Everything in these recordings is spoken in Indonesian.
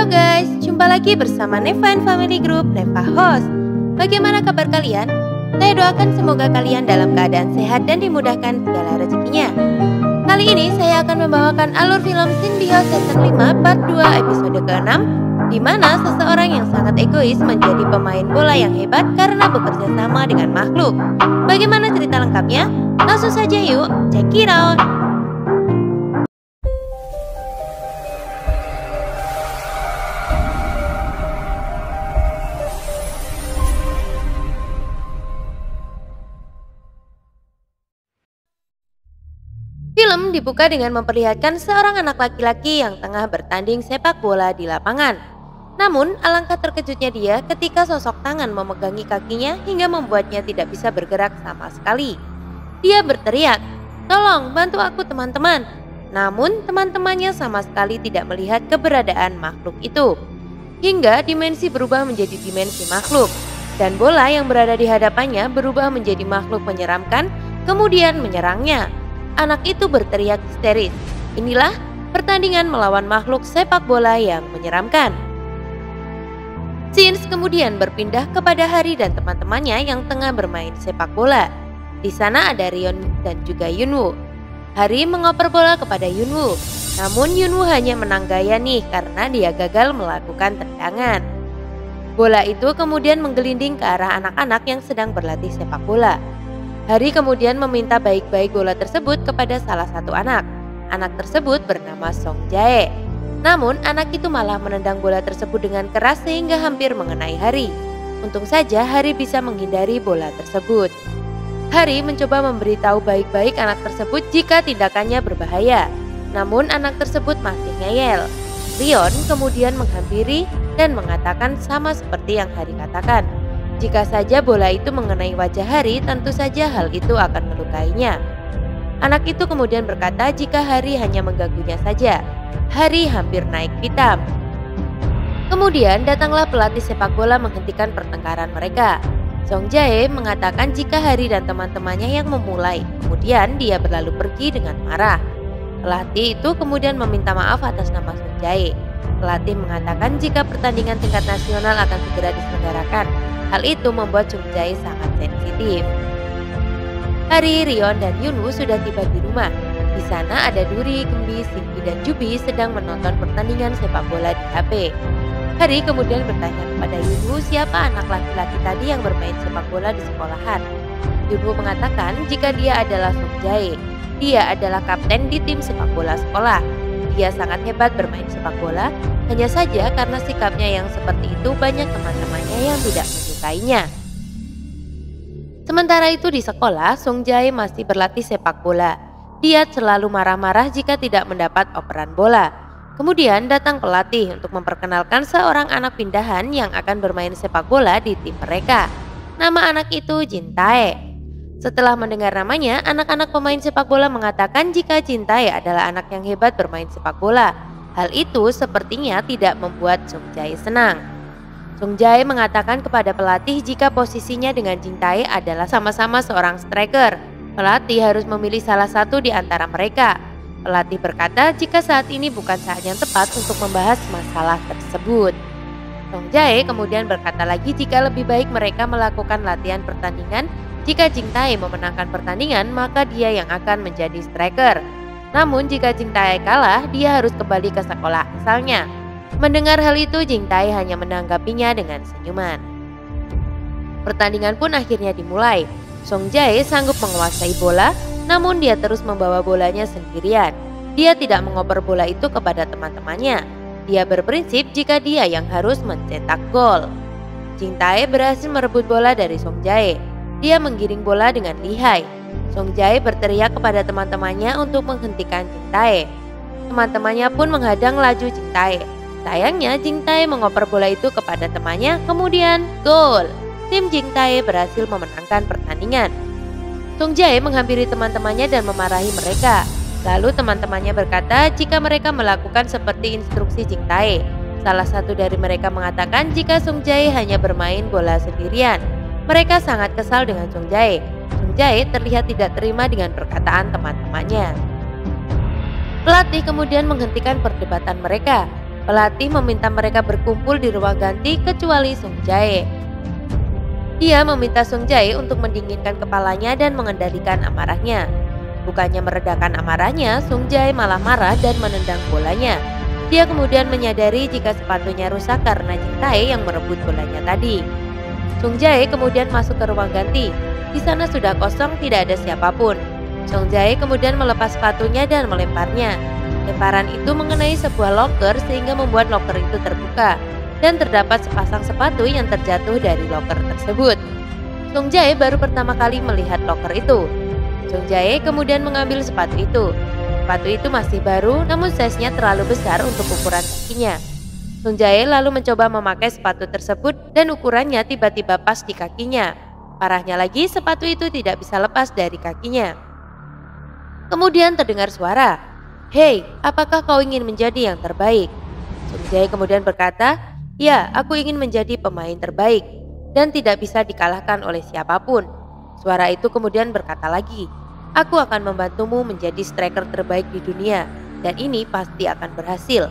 guys, jumpa lagi bersama Neva and Family Group, Neva Host. Bagaimana kabar kalian? Saya doakan semoga kalian dalam keadaan sehat dan dimudahkan segala rezekinya. Kali ini saya akan membawakan alur film Symbiosis Season 5 Part 2 episode ke-6, di mana seseorang yang sangat egois menjadi pemain bola yang hebat karena bekerja sama dengan makhluk. Bagaimana cerita lengkapnya? Langsung saja yuk, check it out! Film dibuka dengan memperlihatkan seorang anak laki-laki yang tengah bertanding sepak bola di lapangan. Namun, alangkah terkejutnya dia ketika sosok tangan memegangi kakinya hingga membuatnya tidak bisa bergerak sama sekali. Dia berteriak, "Tolong bantu aku teman-teman." Namun, teman-temannya sama sekali tidak melihat keberadaan makhluk itu. Hingga dimensi berubah menjadi dimensi makhluk. Dan bola yang berada di hadapannya berubah menjadi makhluk menyeramkan, kemudian menyerangnya. Anak itu berteriak histeris. Inilah pertandingan melawan makhluk sepak bola yang menyeramkan. Scenes kemudian berpindah kepada Hari dan teman-temannya yang tengah bermain sepak bola. Di sana ada Rion dan juga Yunwoo. Hari mengoper bola kepada Yunwoo. Namun Yunwoo hanya menang gaya nih karena dia gagal melakukan tendangan. Bola itu kemudian menggelinding ke arah anak-anak yang sedang berlatih sepak bola. Hari kemudian meminta baik-baik bola tersebut kepada salah satu anak. Anak tersebut bernama Song Jae. Namun anak itu malah menendang bola tersebut dengan keras sehingga hampir mengenai Hari. Untung saja Hari bisa menghindari bola tersebut. Hari mencoba memberitahu baik-baik anak tersebut jika tindakannya berbahaya. Namun anak tersebut masih ngeyel. Rion kemudian menghampiri dan mengatakan sama seperti yang Hari katakan. Jika saja bola itu mengenai wajah Hari, tentu saja hal itu akan melukainya. Anak itu kemudian berkata jika Hari hanya mengganggunya saja. Hari hampir naik pitam. Kemudian datanglah pelatih sepak bola menghentikan pertengkaran mereka. Song Jae mengatakan jika Hari dan teman-temannya yang memulai. Kemudian dia berlalu pergi dengan marah. Pelatih itu kemudian meminta maaf atas nama Song Jae. Pelatih mengatakan jika pertandingan tingkat nasional akan segera diselenggarakan. Hal itu membuat Song Jae sangat sensitif. Hari, Rion, dan Yunwoo sudah tiba di rumah. Di sana ada Duri, Gembi, Singgi, dan Jubi sedang menonton pertandingan sepak bola di HP. Hari kemudian bertanya kepada Yunwoo siapa anak laki-laki tadi yang bermain sepak bola di sekolahan. Yunwoo mengatakan jika dia adalah Song Jae. Dia adalah kapten di tim sepak bola sekolah. Dia sangat hebat bermain sepak bola, hanya saja karena sikapnya yang seperti itu banyak teman-temannya yang tidak menyukainya. Sementara itu di sekolah, Song Jae masih berlatih sepak bola. Dia selalu marah-marah jika tidak mendapat operan bola. Kemudian datang pelatih untuk memperkenalkan seorang anak pindahan yang akan bermain sepak bola di tim mereka. Nama anak itu Jin Tae. Setelah mendengar namanya, anak-anak pemain sepak bola mengatakan jika Jin Tae adalah anak yang hebat bermain sepak bola. Hal itu sepertinya tidak membuat Song Jae senang. Song Jae mengatakan kepada pelatih jika posisinya dengan Jin Tae adalah sama-sama seorang striker. Pelatih harus memilih salah satu di antara mereka. Pelatih berkata jika saat ini bukan saat yang tepat untuk membahas masalah tersebut. Song Jae kemudian berkata lagi jika lebih baik mereka melakukan latihan pertandingan. Jika Jin Tae memenangkan pertandingan, maka dia yang akan menjadi striker. Namun jika Jin Tae kalah, dia harus kembali ke sekolah asalnya. Mendengar hal itu, Jin Tae hanya menanggapinya dengan senyuman. Pertandingan pun akhirnya dimulai. Song Jae sanggup menguasai bola, namun dia terus membawa bolanya sendirian. Dia tidak mengoper bola itu kepada teman-temannya. Dia berprinsip jika dia yang harus mencetak gol. Jin Tae berhasil merebut bola dari Song Jae. Dia menggiring bola dengan lihai. Song Jae berteriak kepada teman-temannya untuk menghentikan Jin Tae. Teman-temannya pun menghadang laju Jin Tae. Sayangnya Jin Tae mengoper bola itu kepada temannya, kemudian gol. Tim Jin Tae berhasil memenangkan pertandingan. Song Jae menghampiri teman-temannya dan memarahi mereka. Lalu teman-temannya berkata jika mereka melakukan seperti instruksi Jin Tae. Salah satu dari mereka mengatakan jika Song Jae hanya bermain bola sendirian. Mereka sangat kesal dengan Song Jae. Song Jae terlihat tidak terima dengan perkataan teman-temannya. Pelatih kemudian menghentikan perdebatan mereka. Pelatih meminta mereka berkumpul di ruang ganti kecuali Sung Jae. Dia meminta Sung Jae untuk mendinginkan kepalanya dan mengendalikan amarahnya. Bukannya meredakan amarahnya, Sung Jae malah marah dan menendang bolanya. Dia kemudian menyadari jika sepatunya rusak karena Jing Tae yang merebut bolanya tadi. Sung Jae kemudian masuk ke ruang ganti. Di sana sudah kosong, tidak ada siapapun. Sung Jae kemudian melepas sepatunya dan melemparnya. Lemparan itu mengenai sebuah loker sehingga membuat loker itu terbuka. Dan terdapat sepasang sepatu yang terjatuh dari loker tersebut. Sung Jae baru pertama kali melihat loker itu. Sung Jae kemudian mengambil sepatu itu. Sepatu itu masih baru, namun size-nya terlalu besar untuk ukuran kakinya. Sung Jae lalu mencoba memakai sepatu tersebut dan ukurannya tiba-tiba pas di kakinya. Parahnya lagi, sepatu itu tidak bisa lepas dari kakinya. Kemudian terdengar suara, "Hei, apakah kau ingin menjadi yang terbaik?" Sung Jae kemudian berkata, "Ya, aku ingin menjadi pemain terbaik dan tidak bisa dikalahkan oleh siapapun." Suara itu kemudian berkata lagi, "Aku akan membantumu menjadi striker terbaik di dunia dan ini pasti akan berhasil."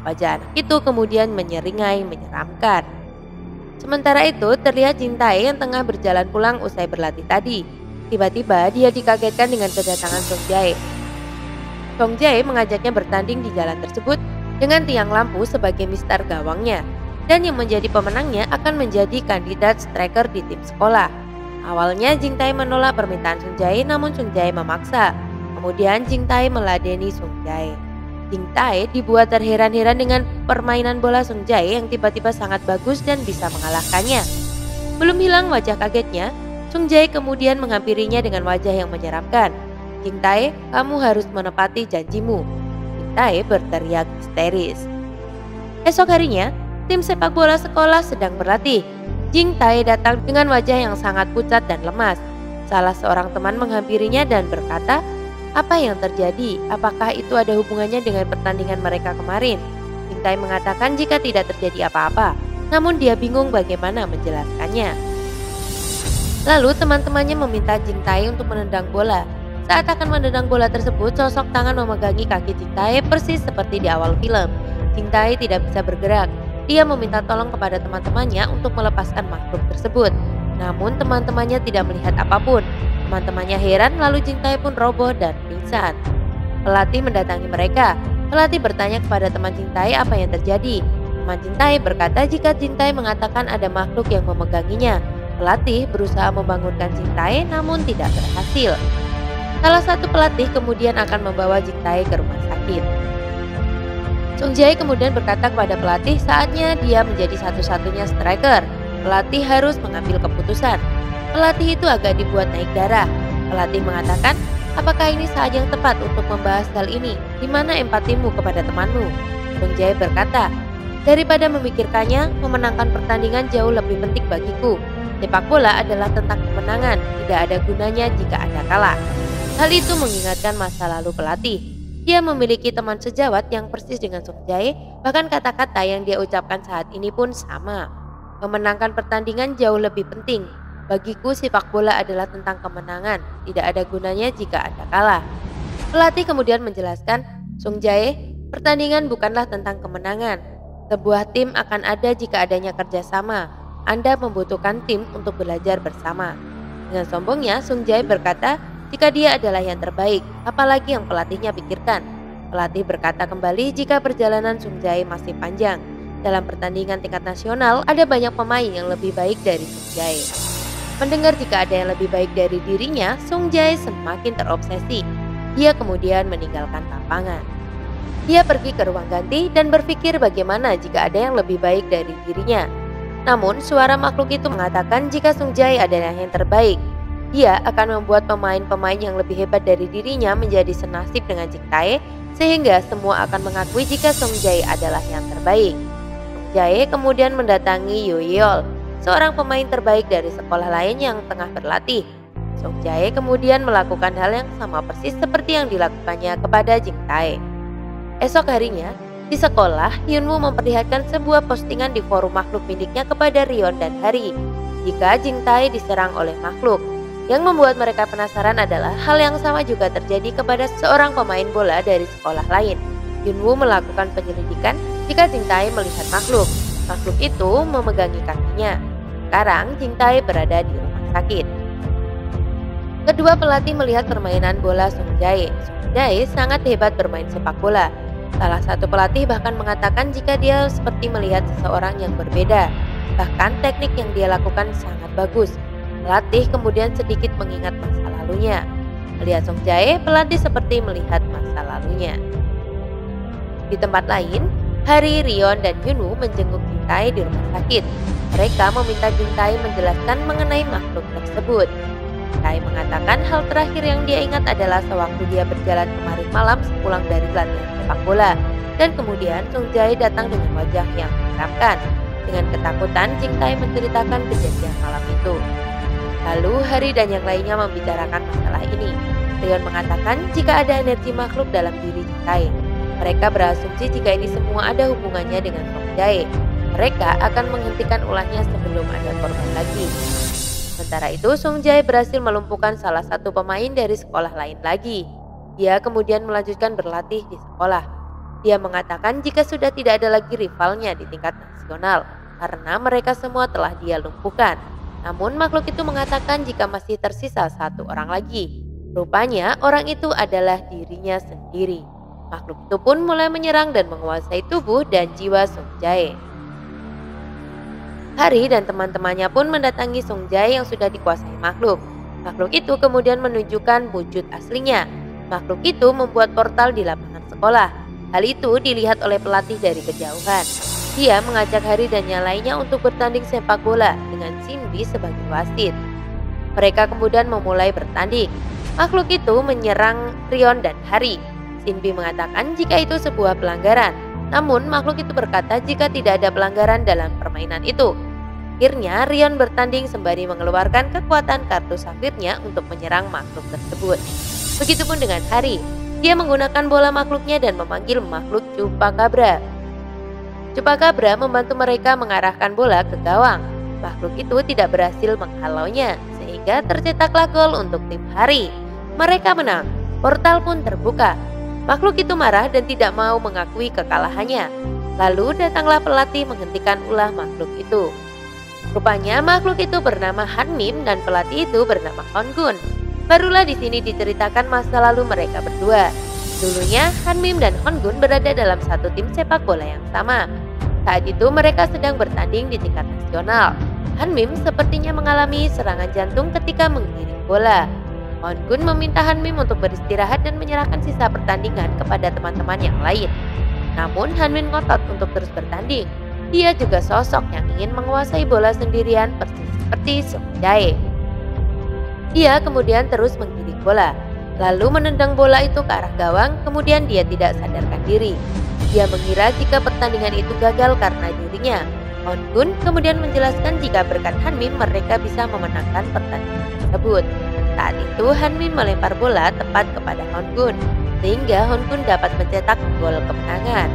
Wajah anak itu kemudian menyeringai menyeramkan. Sementara itu terlihat Jing Tae yang tengah berjalan pulang usai berlatih tadi. Tiba-tiba dia dikagetkan dengan kedatangan Sung Jae. Sung Jae mengajaknya bertanding di jalan tersebut dengan tiang lampu sebagai mistar gawangnya. Dan yang menjadi pemenangnya akan menjadi kandidat striker di tim sekolah. Awalnya Jing Tae menolak permintaan Sung Jae, namun Sung Jae memaksa. Kemudian Jing Tae meladeni Sung Jae. Jing Tae dibuat terheran-heran dengan permainan bola Sung Jae yang tiba-tiba sangat bagus dan bisa mengalahkannya. Belum hilang wajah kagetnya, Sung Jae kemudian menghampirinya dengan wajah yang menyeramkan. "Jing Tae, kamu harus menepati janjimu." Jing Tae berteriak histeris. Esok harinya, tim sepak bola sekolah sedang berlatih. Jing Tae datang dengan wajah yang sangat pucat dan lemas. Salah seorang teman menghampirinya dan berkata, "Apa yang terjadi? Apakah itu ada hubungannya dengan pertandingan mereka kemarin?" Jing Tae mengatakan jika tidak terjadi apa-apa, namun dia bingung bagaimana menjelaskannya. Lalu teman-temannya meminta Jing Tae untuk menendang bola. Saat akan menendang bola tersebut, sosok tangan memegangi kaki Jing Tae persis seperti di awal film. Jing Tae tidak bisa bergerak. Dia meminta tolong kepada teman-temannya untuk melepaskan makhluk tersebut. Namun teman-temannya tidak melihat apapun. Teman-temannya heran, lalu Jing Tae pun roboh dan pingsan. Pelatih mendatangi mereka. Pelatih bertanya kepada teman Jing Tae apa yang terjadi. Teman Jing Tae berkata jika Jing Tae mengatakan ada makhluk yang memeganginya. Pelatih berusaha membangunkan Jing Tae namun tidak berhasil. Salah satu pelatih kemudian akan membawa Jing Tae ke rumah sakit. Sung Jae kemudian berkata kepada pelatih saatnya dia menjadi satu-satunya striker. Pelatih harus mengambil keputusan. Pelatih itu agak dibuat naik darah. Pelatih mengatakan, "Apakah ini saat yang tepat untuk membahas hal ini? Di mana empatimu kepada temanmu?" Sung Jae berkata, "Daripada memikirkannya, memenangkan pertandingan jauh lebih penting bagiku. Sepak bola adalah tentang kemenangan, tidak ada gunanya jika Anda kalah." Hal itu mengingatkan masa lalu pelatih. Dia memiliki teman sejawat yang persis dengan Sung Jae, bahkan kata-kata yang dia ucapkan saat ini pun sama. Memenangkan pertandingan jauh lebih penting. Bagiku sepak bola adalah tentang kemenangan, tidak ada gunanya jika Anda kalah. Pelatih kemudian menjelaskan, "Sung Jae, pertandingan bukanlah tentang kemenangan. Sebuah tim akan ada jika adanya kerjasama. Anda membutuhkan tim untuk belajar bersama." Dengan sombongnya, Sung Jae berkata, jika dia adalah yang terbaik, apalagi yang pelatihnya pikirkan. Pelatih berkata kembali jika perjalanan Sung Jae masih panjang. Dalam pertandingan tingkat nasional, ada banyak pemain yang lebih baik dari Sung Jae. Mendengar jika ada yang lebih baik dari dirinya, Sung Jae semakin terobsesi. Dia kemudian meninggalkan lapangan. Dia pergi ke ruang ganti dan berpikir bagaimana jika ada yang lebih baik dari dirinya. Namun, suara makhluk itu mengatakan jika Sung Jae adalah yang terbaik. Dia akan membuat pemain-pemain yang lebih hebat dari dirinya menjadi senasib dengan Jing Tae, sehingga semua akan mengakui jika Sung Jae adalah yang terbaik. Sung Jae kemudian mendatangi Yoo Yeol, seorang pemain terbaik dari sekolah lain yang tengah berlatih. Sung Jae kemudian melakukan hal yang sama persis seperti yang dilakukannya kepada Jing Tae. Esok harinya, di sekolah, Hyunwoo memperlihatkan sebuah postingan di forum makhluk miliknya kepada Rion dan Hari. Jika Jing Tae diserang oleh makhluk, yang membuat mereka penasaran adalah hal yang sama juga terjadi kepada seorang pemain bola dari sekolah lain. Hyunwoo melakukan penyelidikan Jika Jing Tai melihat makhluk itu memegangi kakinya. Sekarang Jing Tai berada di rumah sakit. Kedua pelatih melihat permainan bola Song Jae. Song Jae sangat hebat bermain sepak bola. Salah satu pelatih bahkan mengatakan jika dia seperti melihat seseorang yang berbeda. Bahkan teknik yang dia lakukan sangat bagus. Pelatih kemudian sedikit mengingat masa lalunya. Melihat Song Jae, pelatih seperti melihat masa lalunya. Di tempat lain, Hari, Rion, dan Yunu menjenguk Jing Tai di rumah sakit. Mereka meminta Jing Tai menjelaskan mengenai makhluk tersebut. Jing Tai mengatakan hal terakhir yang dia ingat adalah sewaktu dia berjalan kemarin malam sepulang dari latihan sepak bola. Dan kemudian Song Jae datang dengan wajah yang menyeramkan. Dengan ketakutan, Jing Tai menceritakan kejadian malam itu. Lalu Hari dan yang lainnya membicarakan masalah ini. Rion mengatakan jika ada energi makhluk dalam diri Jing Tai. Mereka berasumsi jika ini semua ada hubungannya dengan Song Jae. Mereka akan menghentikan ulahnya sebelum ada korban lagi. Sementara itu, Song Jae berhasil melumpuhkan salah satu pemain dari sekolah lain lagi. Dia kemudian melanjutkan berlatih di sekolah. Dia mengatakan jika sudah tidak ada lagi rivalnya di tingkat nasional, karena mereka semua telah dia lumpuhkan. Namun makhluk itu mengatakan jika masih tersisa satu orang lagi. Rupanya orang itu adalah dirinya sendiri. Makhluk itu pun mulai menyerang dan menguasai tubuh dan jiwa Song Jae. Hari dan teman-temannya pun mendatangi Song Jae yang sudah dikuasai makhluk. Makhluk itu kemudian menunjukkan wujud aslinya. Makhluk itu membuat portal di lapangan sekolah. Hal itu dilihat oleh pelatih dari kejauhan. Dia mengajak Hari dan yang lainnya untuk bertanding sepak bola dengan Shinbi sebagai wasit. Mereka kemudian memulai bertanding. Makhluk itu menyerang Rion dan Hari. Shinbi mengatakan jika itu sebuah pelanggaran. Namun makhluk itu berkata jika tidak ada pelanggaran dalam permainan itu. Akhirnya Rion bertanding sembari mengeluarkan kekuatan kartu safirnya untuk menyerang makhluk tersebut. Begitupun dengan Hari. Dia menggunakan bola makhluknya dan memanggil makhluk Chupacabra. Chupacabra membantu mereka mengarahkan bola ke gawang. Makhluk itu tidak berhasil menghalaunya, sehingga tercetaklah gol untuk tim Hari. Mereka menang. Portal pun terbuka. Makhluk itu marah dan tidak mau mengakui kekalahannya. Lalu datanglah pelatih menghentikan ulah makhluk itu. Rupanya makhluk itu bernama Han Mim dan pelatih itu bernama Hon Gun. Barulah di sini diceritakan masa lalu mereka berdua. Dulunya Han Mim dan Hon Gun berada dalam satu tim sepak bola yang sama. Saat itu mereka sedang bertanding di tingkat nasional. Han Mim sepertinya mengalami serangan jantung ketika mengiring bola. Hon Gun meminta Han Mim untuk beristirahat dan menyerahkan sisa pertandingan kepada teman-teman yang lain. Namun Han Mim ngotot untuk terus bertanding. Dia juga sosok yang ingin menguasai bola sendirian persis seperti Song Jae. Dia kemudian terus menggiring bola, lalu menendang bola itu ke arah gawang, kemudian dia tidak sadarkan diri. Dia mengira jika pertandingan itu gagal karena dirinya. Hon Gun kemudian menjelaskan jika berkat Han Mim mereka bisa memenangkan pertandingan tersebut. Saat itu Han Mim melempar bola tepat kepada Hon Gun, sehingga Hon Gun dapat mencetak gol kemenangan.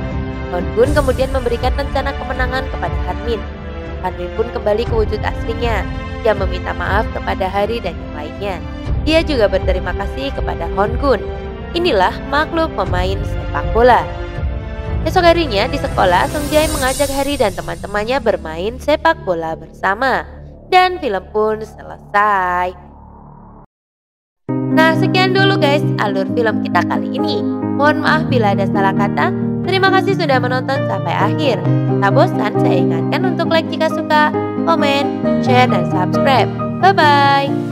Hon Gun kemudian memberikan rencana kemenangan kepada Han Mim. Han Mim pun kembali ke wujud aslinya. Dia meminta maaf kepada Hari dan yang lainnya. Dia juga berterima kasih kepada Hon Gun. Inilah makhluk pemain sepak bola. Esok harinya di sekolah, Song Jae mengajak Hari dan teman-temannya bermain sepak bola bersama. Dan film pun selesai. Nah, sekian dulu guys alur film kita kali ini. Mohon maaf bila ada salah kata. Terima kasih sudah menonton sampai akhir. Tak bosan saya ingatkan untuk like jika suka, komen, share, dan subscribe. Bye-bye.